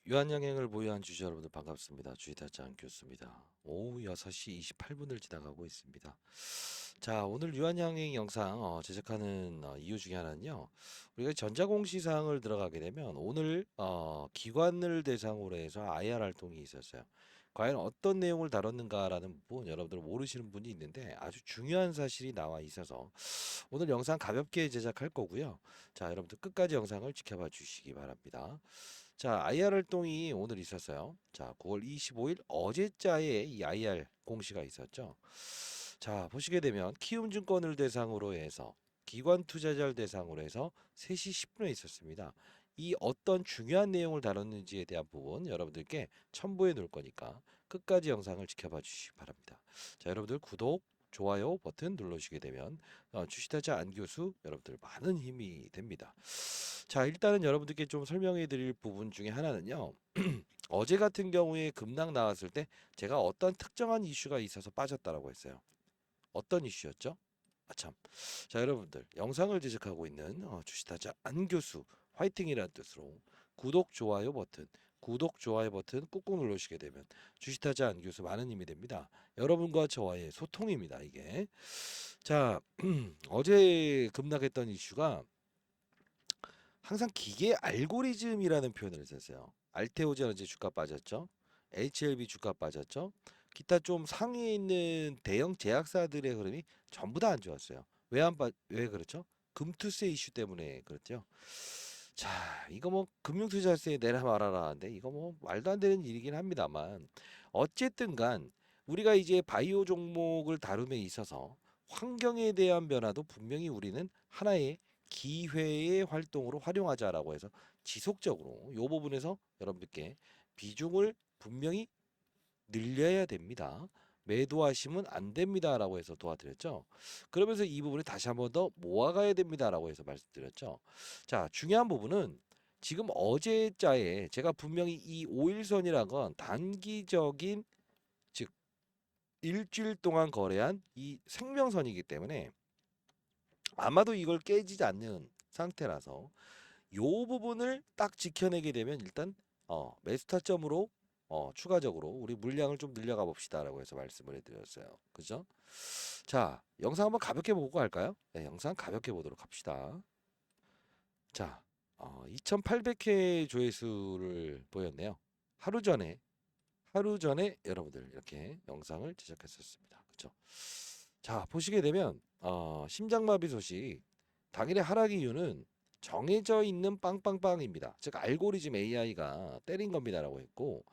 유한양행을 보유한 주주 여러분들 반갑습니다. 주식타장 교수입니다. 오후 6시 28분을 지나가고 있습니다. 자, 오늘 유한양행 영상 제작하는 이유 중에 하나는요. 우리가 전자공시사항을 들어가게 되면 오늘 기관을 대상으로 해서 IR 활동이 있었어요. 과연 어떤 내용을 다뤘는가라는 부분 여러분들 모르시는 분이 있는데 아주 중요한 사실이 나와 있어서 오늘 영상 가볍게 제작할 거고요. 자, 여러분들 끝까지 영상을 지켜봐 주시기 바랍니다. 자, IR 활동이 오늘 있었어요. 자, 9월 25일 어제자에 이 IR 공시가 있었죠. 자, 보시게 되면 키움증권을 대상으로 해서 기관 투자자를 대상으로 해서 3시 10분에 있었습니다. 이 어떤 중요한 내용을 다뤘는지에 대한 부분 여러분들께 첨부해 놓을 거니까 끝까지 영상을 지켜봐 주시기 바랍니다. 자, 여러분들 구독, 좋아요 버튼 눌러주시게 되면 주식타자 안교수 여러분들 많은 힘이 됩니다. 자, 일단은 여러분들께 좀 설명해 드릴 부분 중에 하나는요. 어제 같은 경우에 급락 나왔을 때 제가 어떤 특정한 이슈가 있어서 빠졌다라고 했어요. 어떤 이슈였죠? 아 참. 자, 여러분들 영상을 제작하고 있는 주식타자 안교수 화이팅이라는 뜻으로 구독, 좋아요 버튼 꾹꾹 눌러주시게 되면 주식타자 안교수 많은 힘이 됩니다. 여러분과 저와의 소통입니다, 이게. 자, 어제 급락했던 이슈가 항상 기계 알고리즘이라는 표현을 썼어요. 알테오젠 어제 주가 빠졌죠. HLB 주가 빠졌죠. 기타 좀 상위에 있는 대형 제약사들의 흐름이 전부 다 안 좋았어요. 왜 그렇죠? 금투세 이슈 때문에 그렇죠. 자, 이거 뭐 금융투자세 내라 말아라 하는데 이거 뭐 말도 안 되는 일이긴 합니다만 어쨌든 간 우리가 이제 바이오 종목을 다룸에 있어서 환경에 대한 변화도 분명히 우리는 하나의 기회의 활동으로 활용하자라고 해서 지속적으로 이 부분에서 여러분들께 비중을 분명히 늘려야 됩니다. 매도하시면 안 됩니다라고 해서 도와드렸죠. 그러면서 이 부분을 다시 한번 더 모아가야 됩니다라고 해서 말씀드렸죠. 자, 중요한 부분은 지금 어제자에 제가 분명히 이 5일선이라는 건 단기적인 즉 일주일 동안 거래한 이 생명선이기 때문에 아마도 이걸 깨지지 않는 상태라서 요 부분을 딱 지켜내게 되면 일단 매수 타점으로 추가적으로 우리 물량을 좀 늘려가 봅시다라고 해서 말씀을 해드렸어요. 그죠? 자, 영상 한번 가볍게 보고 갈까요? 네, 영상 가볍게 보도록 합시다. 자, 2800회 조회수를 보였네요. 하루 전에 여러분들 이렇게 영상을 제작했었습니다. 그죠? 자, 보시게 되면 심장마비 소식 당일의 하락 이유는 정해져 있는 빵빵빵입니다. 즉 알고리즘 AI가 때린 겁니다라고 했고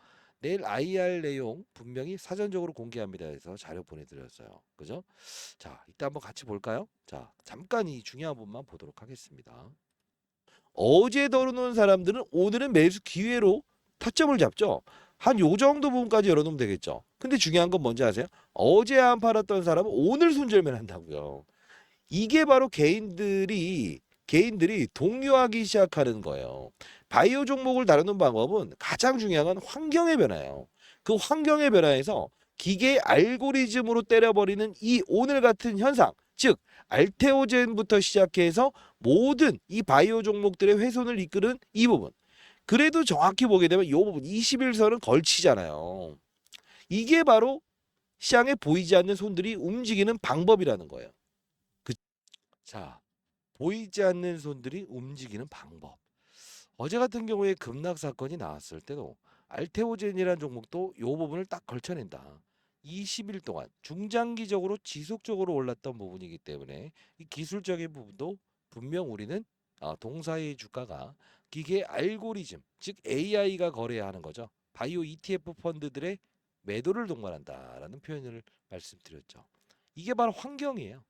내일 IR 내용 분명히 사전적으로 공개합니다 해서 자료 보내드렸어요. 그죠? 자, 이따 한번 같이 볼까요? 자, 잠깐 이 중요한 부분만 보도록 하겠습니다. 어제 덜어놓은 사람들은 오늘은 매수 기회로 타점을 잡죠. 한 요 정도 부분까지 열어놓으면 되겠죠. 근데 중요한 건 뭔지 아세요? 어제 안 팔았던 사람은 오늘 손절만 한다고요. 이게 바로 개인들이 동요하기 시작하는 거예요. 바이오 종목을 다루는 방법은 가장 중요한 건 환경의 변화예요. 그 환경의 변화에서 기계 알고리즘으로 때려버리는 이 오늘 같은 현상, 즉 알테오젠부터 시작해서 모든 이 바이오 종목들의 훼손을 이끄는 이 부분. 그래도 정확히 보게 되면 이 부분 21선은 걸치잖아요. 이게 바로 시장에 보이지 않는 손들이 움직이는 방법이라는 거예요. 자, 보이지 않는 손들이 움직이는 방법. 어제 같은 경우에 급락 사건이 나왔을 때도 알테오젠이라는 종목도 이 부분을 딱 걸쳐낸다. 20일 동안 중장기적으로 지속적으로 올랐던 부분이기 때문에 이 기술적인 부분도 분명 우리는 동사의 주가가 기계 알고리즘, 즉 AI가 거래해야 하는 거죠. 바이오 ETF 펀드들의 매도를 동반한다라는 표현을 말씀드렸죠. 이게 바로 환경이에요.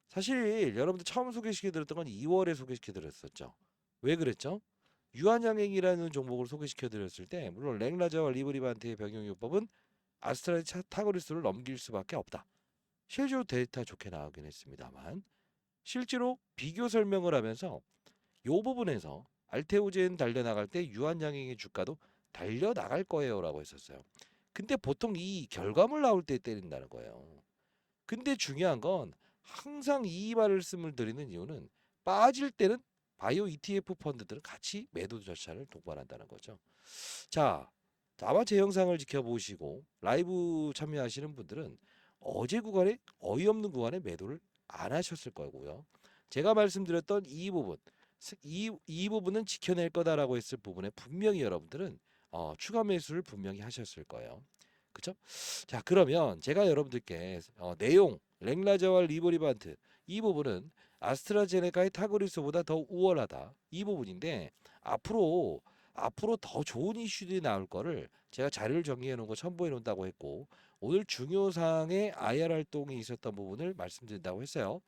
사실 여러분들 처음 소개시켜 드렸던 건 2월에 소개시켜 드렸었죠. 왜 그랬죠? 유한양행이라는 종목을 소개시켜 드렸을 때 물론 랭라자와 리브리반트의 병용요법은 타고리스를 넘길 수밖에 없다. 실제로 데이터 좋게 나오긴 했습니다만 실제로 비교 설명을 하면서 이 부분에서 알테오젠 달려나갈 때 유한양행의 주가도 달려나갈 거예요라고 했었어요. 근데 보통 이 결과물 나올 때 때린다는 거예요. 근데 중요한 건 항상 이 말씀을 드리는 이유는 빠질 때는 바이오 ETF 펀드들은 같이 매도 절차를 동반한다는 거죠. 자, 아마 제 영상을 지켜보시고 라이브 참여하시는 분들은 어제 구간에 어이없는 구간에 매도를 안 하셨을 거고요. 제가 말씀드렸던 이 부분, 이 부분은 지켜낼 거다라고 했을 부분에 분명히 여러분들은 추가 매수를 분명히 하셨을 거예요. 그쵸? 자, 그러면 제가 여러분들께 내용, 랭라자와 리보리반트 이 부분은 아스트라제네카의 타그리스보다 더 우월하다. 이 부분인데 앞으로 더 좋은 이슈들이 나올 거를 제가 자료를 정리해 놓은 거 첨부해 놓는다고 했고 오늘 중요 사항에 IR 활동이 있었던 부분을 말씀드린다고 했어요.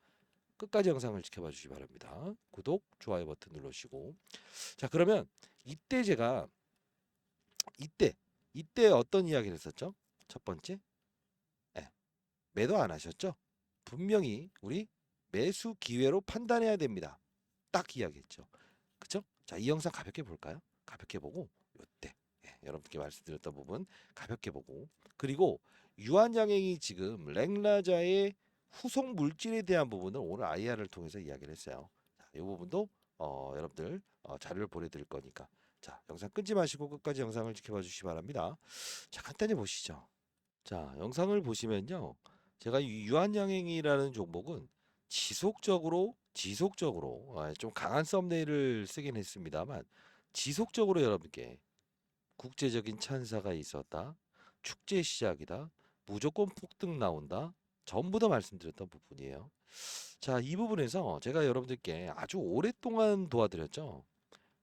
끝까지 영상을 지켜봐 주시기 바랍니다. 구독, 좋아요 버튼 눌러주시고 자 그러면 이때 제가 이때 어떤 이야기를 했었죠? 첫 번째 예, 매도 안 하셨죠? 분명히 우리 매수 기회로 판단해야 됩니다. 딱 이야기했죠. 그쵸? 자, 이 영상 가볍게 볼까요? 가볍게 보고 요때 여러분께 말씀드렸던 부분 가볍게 보고 그리고 유한양행이 지금 랭라자의 후속 물질에 대한 부분을 오늘 IR을 통해서 이야기를 했어요. 자, 이 부분도 여러분들 자료를 보내드릴 거니까 자 영상 끊지 마시고 끝까지 영상을 지켜봐 주시기 바랍니다. 자 간단히 보시죠. 자 영상을 보시면요. 제가 이 유한양행이라는 종목은 지속적으로 좀 강한 썸네일을 쓰긴 했습니다만 지속적으로 여러분께 국제적인 찬사가 있었다. 축제 시작이다. 무조건 폭등 나온다. 전부 다 말씀드렸던 부분이에요. 자, 이 부분에서 제가 여러분들께 아주 오랫동안 도와드렸죠.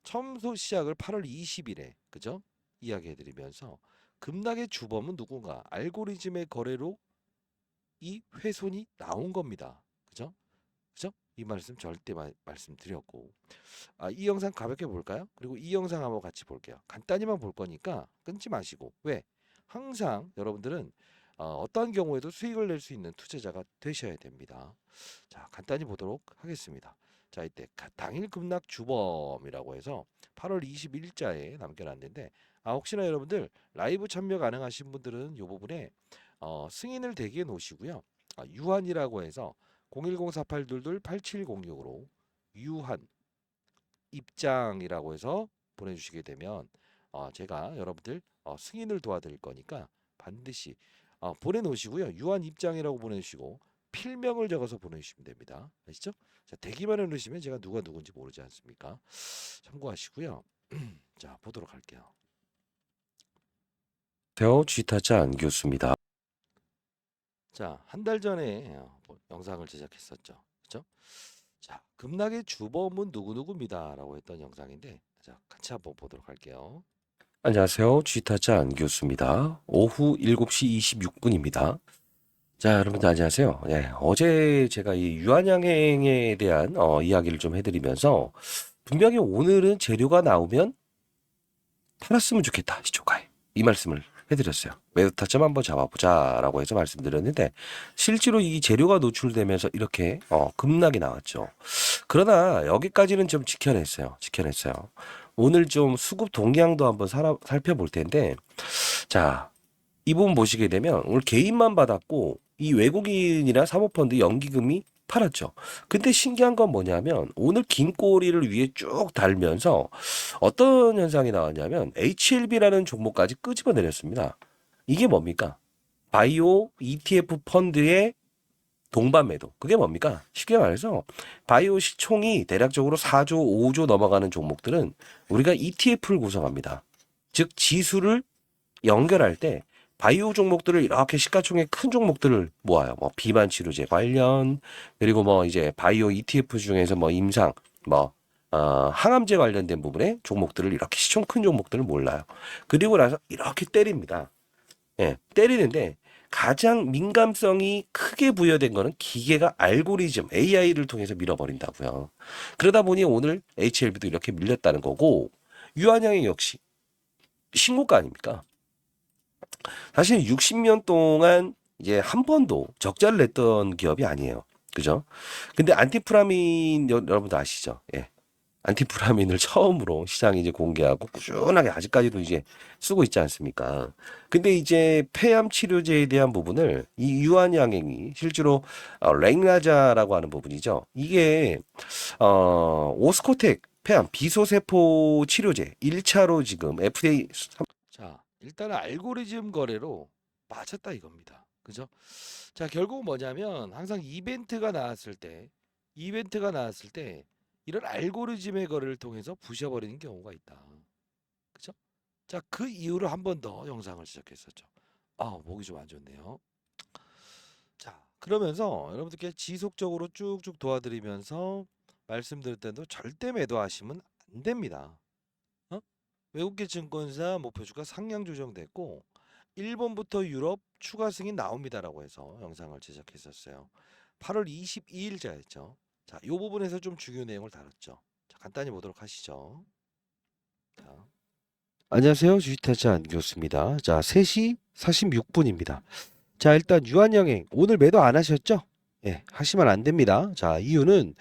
처음 시작을 8월 20일에 그죠? 이야기해드리면서 급락의 주범은 누군가 알고리즘의 거래로 이 훼손이 나온 겁니다. 그죠? 그죠? 이 말씀 절대 말씀드렸고 이 영상 가볍게 볼까요? 그리고 이 영상 한번 같이 볼게요. 간단히만 볼 거니까 끊지 마시고 왜? 항상 여러분들은 어떠한 경우에도 수익을 낼 수 있는 투자자가 되셔야 됩니다. 자 간단히 보도록 하겠습니다. 자 이때 당일 급락 주범이라고 해서 8월 21일자에 남겨놨는데 혹시나 여러분들 라이브 참여 가능하신 분들은 이 부분에 승인을 대기해 놓으시고요. 유한이라고 해서 010-4822-8706으로 유한 입장이라고 해서 보내주시게 되면 제가 여러분들 승인을 도와드릴 거니까 반드시 보내놓으시고요. 유한 입장이라고 보내주시고 필명을 적어서 보내주시면 됩니다. 아시죠? 자, 대기만 해놓으시면 제가 누가 누군지 모르지 않습니까? 참고하시고요. 자, 보도록 할게요. 안녕하세요. 쥐타짜 안교수입니다. 자, 한 달 전에 영상을 제작했었죠. 그죠? 자, 급락의 주범은 누구누구입니다라고 했던 영상인데 자, 같이 한번 보도록 할게요. 안녕하세요. 쥐타짜 안교수입니다. 오후 7시 26분입니다. 자, 여러분들 안녕하세요. 네, 어제 제가 이 유한양행에 대한 이야기를 좀 해드리면서 분명히 오늘은 재료가 나오면 팔았으면 좋겠다. 시초가에. 이 말씀을 해드렸어요. 매도 타점 한번 잡아보자라고 해서 말씀드렸는데 실제로 이 재료가 노출되면서 이렇게 급락이 나왔죠. 그러나 여기까지는 좀 지켜냈어요. 오늘 좀 수급 동향도 한번 살펴볼 텐데 자, 이 부분 보시게 되면 오늘 개인만 받았고 이 외국인이나 사모펀드 연기금이 팔았죠. 근데 신기한 건 뭐냐면 오늘 긴 꼬리를 위에 쭉 달면서 어떤 현상이 나왔냐면 HLB라는 종목까지 끄집어 내렸습니다. 이게 뭡니까? 바이오 ETF 펀드의 동반 매도. 그게 뭡니까? 쉽게 말해서 바이오 시총이 대략적으로 4조, 5조 넘어가는 종목들은 우리가 ETF를 구성합니다. 즉 지수를 연결할 때 바이오 종목들을 이렇게 시가총액 큰 종목들을 모아요. 뭐 비만 치료제 관련 그리고 뭐 이제 바이오 ETF 중에서 뭐 임상 뭐 항암제 관련된 부분의 종목들을 이렇게 시총 큰 종목들을 몰라요. 그리고 나서 이렇게 때립니다. 예, 때리는데 가장 민감성이 크게 부여된 거는 기계가 알고리즘 AI를 통해서 밀어버린다고요. 그러다 보니 오늘 HLB도 이렇게 밀렸다는 거고 유한양행 역시 신고가 아닙니까? 사실 60년 동안 이제 한 번도 적자를 냈던 기업이 아니에요. 그죠? 근데 안티프라민 여러분도 아시죠? 예. 안티프라민을 처음으로 시장에 이제 공개하고 꾸준하게 아직까지도 이제 쓰고 있지 않습니까? 근데 이제 폐암 치료제에 대한 부분을 이 유한양행이 실제로 랭라자라고 하는 부분이죠. 이게 오스코텍 폐암 비소세포 치료제 1차로 지금 FDA 자, 일단은 알고리즘 거래로 빠졌다 이겁니다. 그죠? 자, 결국 뭐냐면 항상 이벤트가 나왔을 때 이런 알고리즘의 거래를 통해서 부셔버리는 경우가 있다. 그죠? 자, 그 이후로 한 번 더 영상을 시작했었죠. 아, 목이 좀 안 좋네요. 자, 그러면서 여러분들께 지속적으로 쭉쭉 도와드리면서 말씀드릴 때도 절대 매도하시면 안 됩니다. 어? 외국계 증권사 목표주가 상향 조정됐고 일본부터 유럽 추가 승인 나옵니다라고 해서 영상을 제작했었어요. 8월 22일자였죠. 자, 이 부분에서 좀 중요 내용을 다뤘죠. 자, 간단히 보도록 하시죠. 자, 안녕하세요. 주식타자 안교수입니다. 자, 3시 46분입니다. 자, 일단 유한영행 오늘 매도 안 하셨죠? 예, 하시면 안 됩니다. 자, 이유는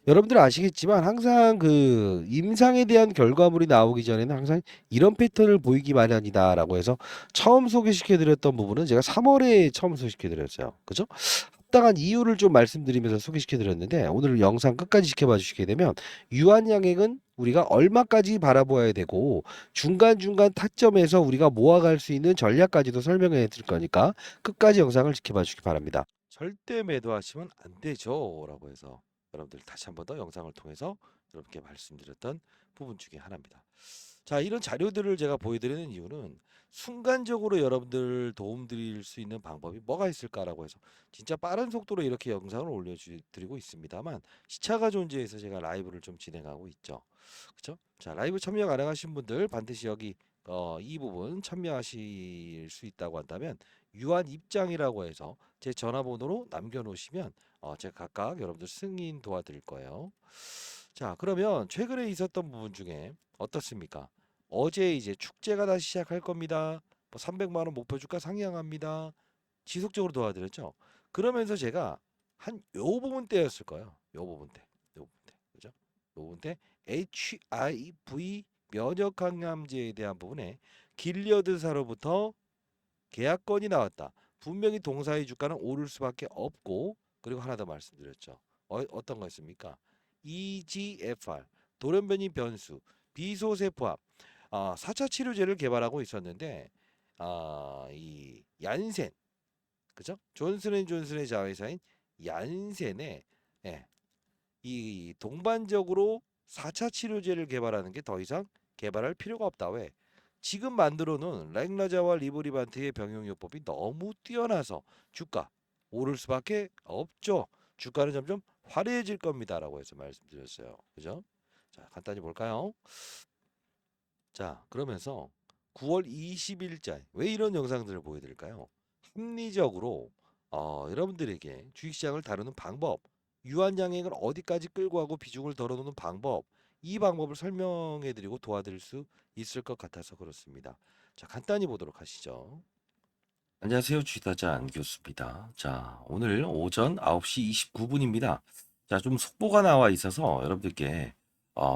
여러분들 아시겠지만 항상 그 임상에 대한 결과물이 나오기 전에는 항상 이런 패턴을 보이기 마련이다라고 해서 처음 소개시켜 드렸던 부분은 제가 3월에 처음 소개시켜 드렸어요. 그죠? 합당한 이유를 좀 말씀드리면서 소개시켜 드렸는데 오늘 영상 끝까지 지켜봐 주시게 되면 유한양액은 우리가 얼마까지 바라보아야 되고 중간중간 타점에서 우리가 모아갈 수 있는 전략까지도 설명해 드릴 거니까 끝까지 영상을 지켜봐 주시기 바랍니다. 절대 매도하시면 안 되죠. 라고 해서 여러분들 다시 한 번 더 영상을 통해서 여러분께 말씀드렸던 부분 중에 하나입니다. 자, 이런 자료들을 제가 보여드리는 이유는 순간적으로 여러분들 도움 드릴 수 있는 방법이 뭐가 있을까라고 해서 진짜 빠른 속도로 이렇게 영상을 올려드리고 있습니다만 시차가 존재해서 제가 라이브를 좀 진행하고 있죠. 그렇죠? 자, 라이브 참여 가능하신 분들 반드시 여기 이 부분 참여하실 수 있다고 한다면 유한 입장이라고 해서 제 전화번호로 남겨놓으시면 제가 각각 여러분들 승인 도와드릴 거예요. 자, 그러면 최근에 있었던 부분 중에 어떻습니까? 어제 이제 축제가 다시 시작할 겁니다. 뭐 300만 원 목표 주가 상향합니다. 지속적으로 도와드렸죠. 그러면서 제가 한 요 부분 때였을 거예요. 요 부분 때. 요 부분 때. 그죠? 요 부분 때 HIV 면역 항암제에 대한 부분에 길리어드사로부터 계약건이 나왔다. 분명히 동사의 주가는 오를 수밖에 없고 그리고 하나 더 말씀드렸죠. 어떤 거였습니까? EGFR 돌연변이 변수 비소세포합 4차 치료제를 개발하고 있었는데 이 얀센 그죠? 존슨앤존슨의 자회사인 얀센의 예, 이 동반적으로 4차 치료제를 개발하는 게 더 이상 개발할 필요가 없다. 왜? 지금 만들어 놓은 렉라자와 리브리반트의 병용요법이 너무 뛰어나서 주가 오를 수밖에 없죠. 주가는 점점 화려해질 겁니다라고 해서 말씀드렸어요. 그죠? 자, 간단히 볼까요? 자, 그러면서 9월 20일자 왜 이런 영상들을 보여드릴까요? 합리적으로 여러분들에게 주식시장을 다루는 방법, 유한양행을 어디까지 끌고 가고 비중을 덜어놓는 방법, 이 방법을 설명해드리고 도와드릴 수 있을 것 같아서 그렇습니다. 자, 간단히 보도록 하시죠. 안녕하세요. 주식타자 안교수입니다. 자, 오늘 오전 9시 29분입니다. 자, 좀 속보가 나와 있어서 여러분들께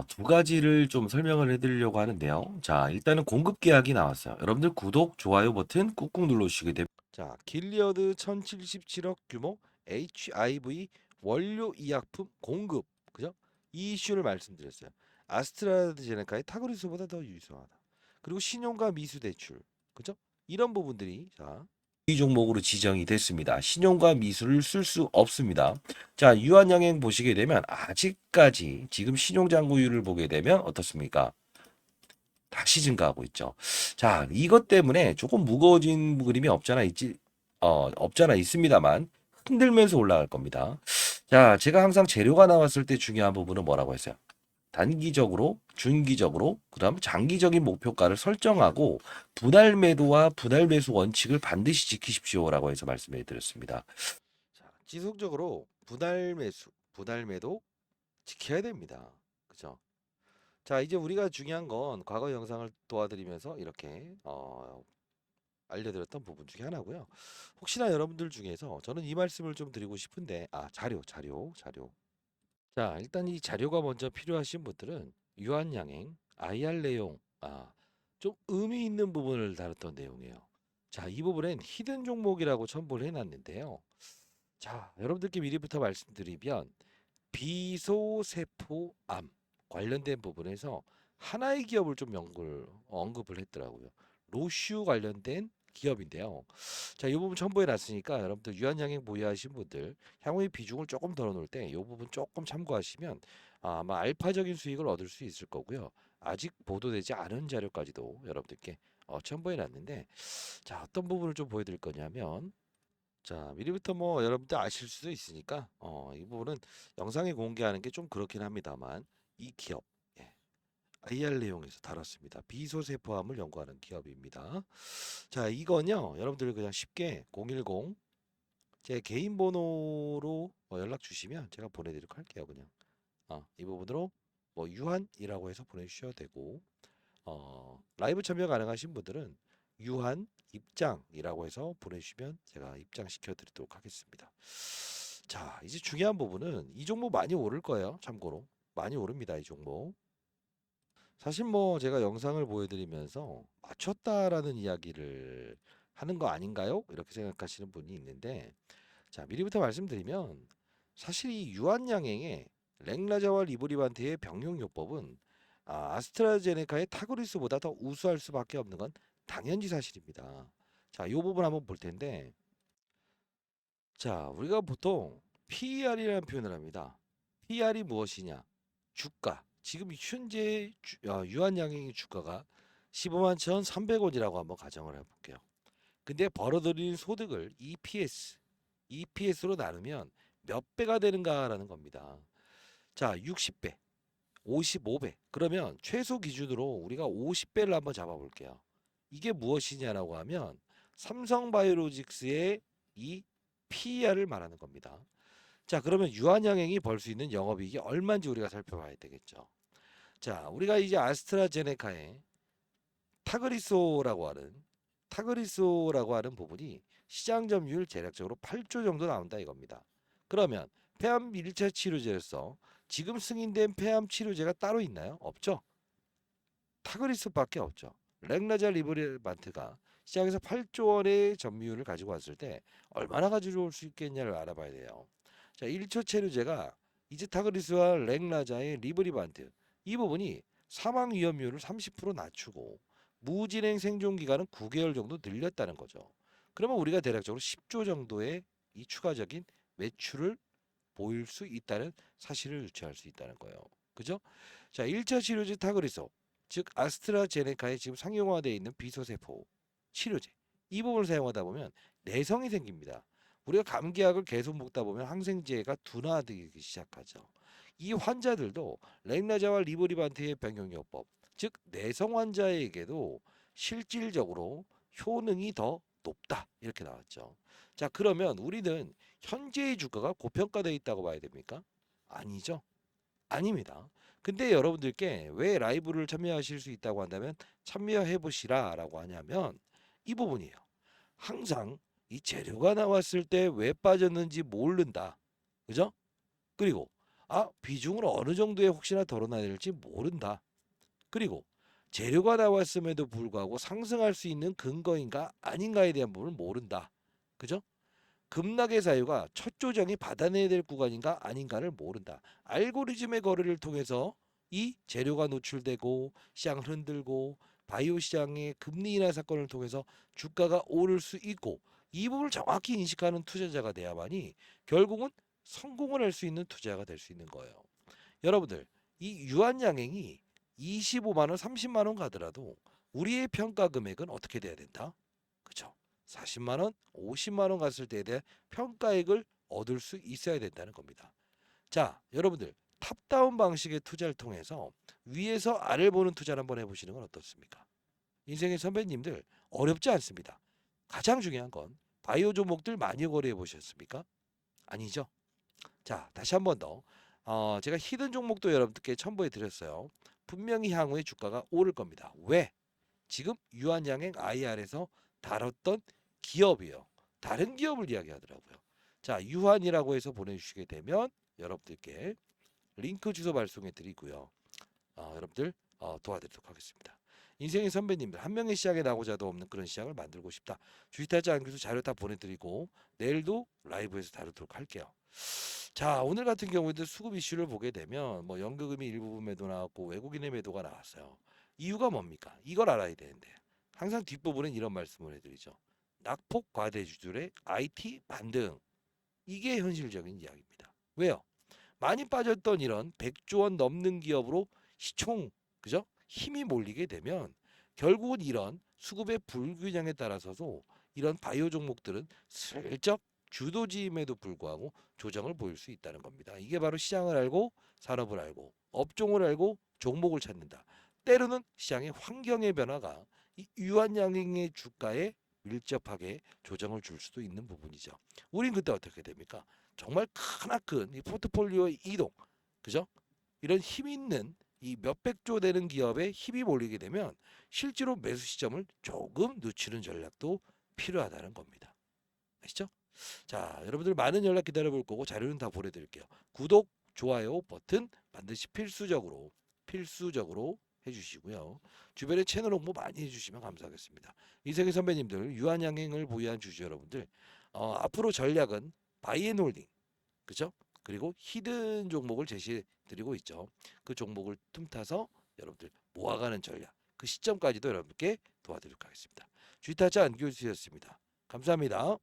두 가지를 좀 설명을 해드리려고 하는데요. 자, 일단은 공급 계약이 나왔어요. 여러분들 구독, 좋아요 버튼 꾹꾹 눌러주시게 됩니다. 자, 길리어드 1077억 규모 HIV 원료医薬품 공급. 그죠? 이 이슈를 말씀드렸어요. 아스트라제네카의 타그리스보다 더 유효하다. 그리고 신용과 미수 대출. 그죠? 이런 부분들이 자, 이 종목으로 지정이 됐습니다. 신용과 미술을 쓸 수 없습니다. 자, 유한양행 보시게 되면 아직까지 지금 신용장구율을 보게 되면 어떻습니까? 다시 증가하고 있죠. 자, 이것 때문에 조금 무거워진 그림이 없잖아 있습니다만 흔들면서 올라갈 겁니다. 자, 제가 항상 재료가 나왔을 때 중요한 부분은 뭐라고 했어요? 단기적으로, 중기적으로, 그다음 장기적인 목표가를 설정하고 분할 매도와 분할 매수 원칙을 반드시 지키십시오라고 해서 말씀해 드렸습니다. 자, 지속적으로 분할 매수, 분할 매도 지켜야 됩니다. 그죠? 자, 이제 우리가 중요한 건 과거 영상을 도와드리면서 이렇게 알려드렸던 부분 중에 하나고요. 혹시나 여러분들 중에서 저는 이 말씀을 좀 드리고 싶은데 자료. 자, 일단 이 자료가 먼저 필요하신 분들은 유한양행, IR 내용, 좀 의미 있는 부분을 다뤘던 내용이에요. 자, 이 부분엔 히든 종목이라고 첨부를 해놨는데요. 자, 여러분들께 미리부터 말씀드리면 비소세포암 관련된 부분에서 하나의 기업을 좀 언급을 했더라고요. 로슈 관련된 기업인데요. 자, 이 부분 첨부해 놨으니까 여러분들 유한양행 보유하신 분들 향후에 비중을 조금 덜어놓을 때 이 부분 조금 참고하시면 아마 알파적인 수익을 얻을 수 있을 거고요. 아직 보도되지 않은 자료까지도 여러분들께 첨부해 놨는데, 자, 어떤 부분을 좀 보여드릴 거냐면, 자, 미리부터 뭐 여러분들 아실 수도 있으니까 이 부분은 영상에 공개하는 게 좀 그렇긴 합니다만, 이 기업, 예, IR 내용에서 다뤘습니다. 비소세포암을 연구하는 기업입니다. 자, 이건요 여러분들 그냥 쉽게 010 제 개인 번호로 연락 주시면 제가 보내드리도록 할게요. 그냥 이 부분으로 뭐 유한이라고 해서 보내주셔도 되고, 라이브 참여 가능하신 분들은 유한 입장이라고 해서 보내주시면 제가 입장시켜 드리도록 하겠습니다. 자, 이제 중요한 부분은 이 종목 많이 오를 거예요. 참고로 많이 오릅니다. 이 종목. 사실 뭐 제가 영상을 보여드리면서 맞췄다라는 이야기를 하는 거 아닌가요? 이렇게 생각하시는 분이 있는데, 자, 미리부터 말씀드리면 사실 이 유한양행의 랭라자와 리브리반트의 병용요법은 아스트라제네카의 타그리스보다 더 우수할 수밖에 없는 건 당연지 사실입니다. 자, 이 부분 한번 볼 텐데, 자, 우리가 보통 PER이라는 표현을 합니다. PER이 무엇이냐? 주가. 지금 현재 유한양행의 주가가 15만 1,300원이라고 한번 가정을 해볼게요. 근데 벌어들인 소득을 EPS로 나누면 몇 배가 되는가라는 겁니다. 자, 60배, 55배. 그러면 최소 기준으로 우리가 50배를 한번 잡아볼게요. 이게 무엇이냐라고 하면 삼성바이오로직스의 이 PER을 말하는 겁니다. 자, 그러면 유한양행이 벌 수 있는 영업이익이 얼마인지 우리가 살펴봐야 되겠죠. 자, 우리가 이제 아스트라제네카의 타그리소라고 하는 타그리소라고 하는 부분이 시장 점유율 대략적으로 8조 정도 나온다 이겁니다. 그러면 폐암 1차 치료제로서 지금 승인된 폐암 치료제가 따로 있나요? 없죠. 타그리스밖에 없죠. 렉나자 리브레반트가 시장에서 8조 원의 점유율을 가지고 왔을 때 얼마나 가지고 올 수 있겠냐를 알아봐야 돼요. 자, 1초 치료제가 이즈타그리스와 렉나자의 리브리반트 이 부분이 사망 위험률을 30% 낮추고 무진행 생존 기간은 9개월 정도 늘렸다는 거죠. 그러면 우리가 대략적으로 10조 정도의 이 추가적인 매출을 보일 수 있다는 사실을 유추할 수 있다는 거예요. 그죠? 자, 1차 치료제 타그리소, 즉 아스트라제네카에 지금 상용화되어 있는 비소세포 치료제. 이 부분을 사용하다 보면 내성이 생깁니다. 우리가 감기약을 계속 먹다 보면 항생제가 둔화되기 시작하죠. 이 환자들도 렉나자와 리브리반트의 병용요법, 즉 내성 환자에게도 실질적으로 효능이 더 높다 이렇게 나왔죠. 자, 그러면 우리는 현재의 주가가 고평가되어 있다고 봐야 됩니까? 아니죠. 아닙니다. 근데 여러분들께 왜 라이브를 참여하실 수 있다고 한다면 참여해 보시라라고 하냐면 이 부분이에요. 항상 이 재료가 나왔을 때 왜 빠졌는지 모른다. 그죠? 그리고 비중을 어느 정도에 혹시나 덜어놔야 될지 모른다. 그리고 재료가 나왔음에도 불구하고 상승할 수 있는 근거인가 아닌가에 대한 부분을 모른다. 그죠? 급락의 사유가 첫 조정이 받아내야 될 구간인가 아닌가를 모른다. 알고리즘의 거래를 통해서 이 재료가 노출되고 시장을 흔들고 바이오 시장의 금리 인하 사건을 통해서 주가가 오를 수 있고, 이 부분을 정확히 인식하는 투자자가 돼야만이 결국은 성공을 할 수 있는 투자가 될 수 있는 거예요. 여러분들, 이 유한양행이 25만 원, 30만 원 가더라도 우리의 평가 금액은 어떻게 돼야 된다? 그죠? 40만 원, 50만 원 갔을 때에 대한 평가액을 얻을 수 있어야 된다는 겁니다. 자, 여러분들 탑다운 방식의 투자를 통해서 위에서 아래를 보는 투자를 한번 해보시는 건 어떻습니까? 인생의 선배님들 어렵지 않습니다. 가장 중요한 건 바이오 종목들 많이 거래해 보셨습니까? 아니죠. 자, 다시 한 번 더. 제가 히든 종목도 여러분들께 첨부해 드렸어요. 분명히 향후에 주가가 오를 겁니다. 왜? 지금 유한양행 IR에서 다뤘던 기업이에요. 다른 기업을 이야기하더라고요. 자, 유한이라고 해서 보내주시게 되면 여러분들께 링크 주소 발송해 드리고요. 여러분들 도와드리도록 하겠습니다. 인생의 선배님들 한 명의 시장에 나고자도 없는 그런 시장을 만들고 싶다. 주식타자 안교수 자료 다 보내드리고 내일도 라이브에서 다루도록 할게요. 자, 오늘 같은 경우에도 수급 이슈를 보게 되면 뭐 연극음이 일부분 매도 나왔고 외국인의 매도가 나왔어요. 이유가 뭡니까? 이걸 알아야 되는데 항상 뒷부분은 이런 말씀을 해드리죠. 낙폭 과대주들의 IT 반등, 이게 현실적인 이야기입니다. 왜요? 많이 빠졌던 이런 100조 원 넘는 기업으로 시총, 그죠? 힘이 몰리게 되면 결국은 이런 수급의 불균형에 따라서도 이런 바이오 종목들은 슬쩍 주도지임에도 불구하고 조정을 보일 수 있다는 겁니다. 이게 바로 시장을 알고 산업을 알고 업종을 알고 종목을 찾는다. 때로는 시장의 환경의 변화가 이 유한양행의 주가에 밀접하게 조정을 줄 수도 있는 부분이죠. 우린 그때 어떻게 됩니까? 정말 크나큰 이 포트폴리오의 이동, 그죠? 이런 힘 있는 이 몇백조 되는 기업에 힘이 몰리게 되면 실제로 매수 시점을 조금 늦추는 전략도 필요하다는 겁니다. 아시죠? 자, 여러분들 많은 연락 기다려볼 거고 자료는 다 보내드릴게요. 구독, 좋아요 버튼 반드시 필수적으로 해주시고요. 주변에 채널 홍보 많이 해주시면 감사하겠습니다. 이세계 선배님들, 유한양행을 보유한 주주 여러분들, 앞으로 전략은 바이앤홀딩, 그죠? 그리고 히든 종목을 제시해 드리고 있죠. 그 종목을 틈타서 여러분들 모아가는 전략, 그 시점까지도 여러분께 도와드리도록 하겠습니다. 주식타자 안교수였습니다. 감사합니다.